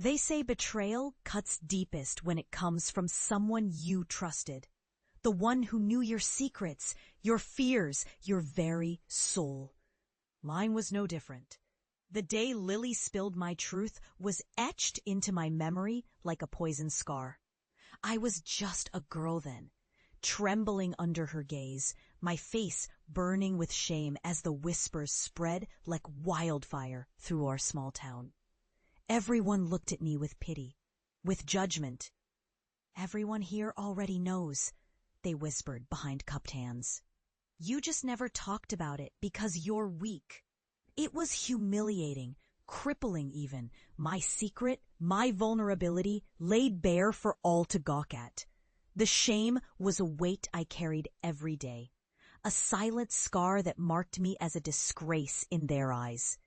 They say betrayal cuts deepest when it comes from someone you trusted. The one who knew your secrets, your fears, your very soul. Mine was no different. The day Lily spilled my truth was etched into my memory like a poison scar. I was just a girl then, trembling under her gaze, my face burning with shame as the whispers spread like wildfire through our small town. Everyone looked at me with pity, with judgment. "Everyone here already knows," they whispered behind cupped hands. "You just never talked about it because you're weak." It was humiliating, crippling even, my secret, my vulnerability laid bare for all to gawk at. The shame was a weight I carried every day, a silent scar that marked me as a disgrace in their eyes.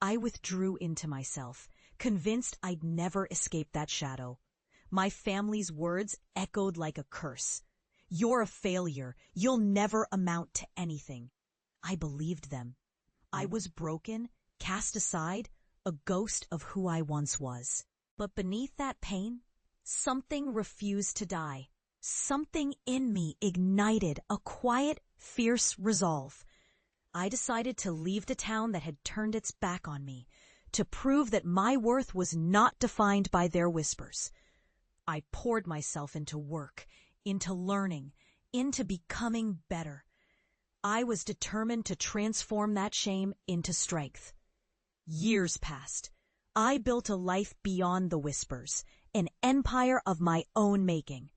I withdrew into myself, convinced I'd never escape that shadow. My family's words echoed like a curse. "You're a failure. You'll never amount to anything." I believed them. I was broken, cast aside, a ghost of who I once was. But beneath that pain, something refused to die. Something in me ignited a quiet, fierce resolve. I decided to leave the town that had turned its back on me, to prove that my worth was not defined by their whispers. I poured myself into work, into learning, into becoming better. I was determined to transform that shame into strength. Years passed. I built a life beyond the whispers, an empire of my own making.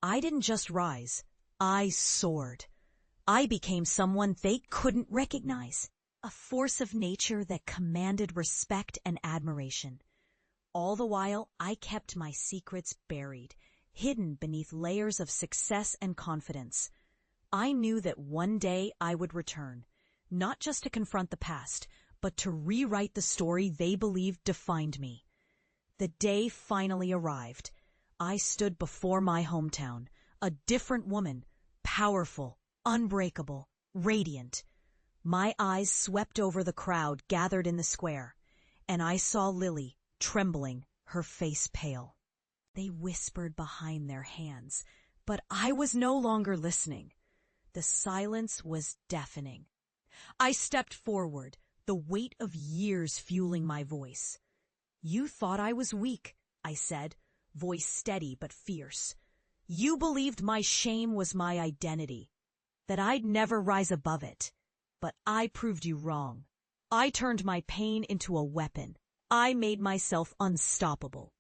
I didn't just rise, I soared. I became someone they couldn't recognize, a force of nature that commanded respect and admiration. All the while, I kept my secrets buried, hidden beneath layers of success and confidence. I knew that one day I would return, not just to confront the past, but to rewrite the story they believed defined me. The day finally arrived. I stood before my hometown, a different woman, powerful, unbreakable, radiant. My eyes swept over the crowd gathered in the square, and I saw Lily, trembling, her face pale. They whispered behind their hands, but I was no longer listening. The silence was deafening. I stepped forward, the weight of years fueling my voice. "You thought I was weak," I said, voice steady but fierce. "You believed my shame was my identity, that I'd never rise above it. But I proved you wrong. I turned my pain into a weapon. I made myself unstoppable."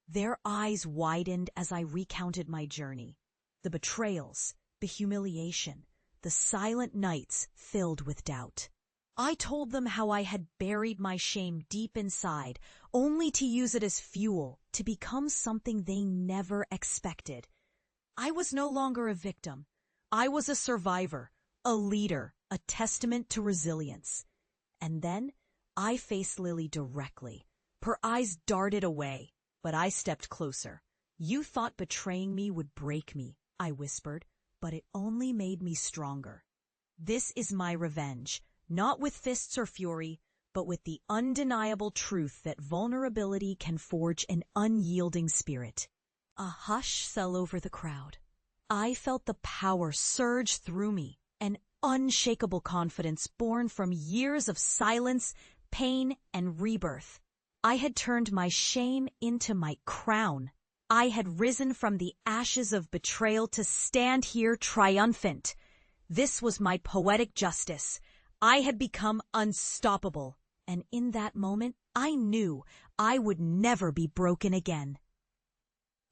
Their eyes widened as I recounted my journey, the betrayals, the humiliation, the silent nights filled with doubt. I told them how I had buried my shame deep inside, only to use it as fuel to become something they never expected. I was no longer a victim. I was a survivor, a leader, a testament to resilience. And then I faced Lily directly. Her eyes darted away, but I stepped closer. "You thought betraying me would break me," I whispered, "but it only made me stronger. This is my revenge, not with fists or fury, but with the undeniable truth that vulnerability can forge an unyielding spirit." A hush fell over the crowd. I felt the power surge through me, an unshakable confidence born from years of silence, pain, and rebirth. I had turned my shame into my crown. I had risen from the ashes of betrayal to stand here triumphant. This was my poetic justice. I had become unstoppable, and in that moment I knew I would never be broken again.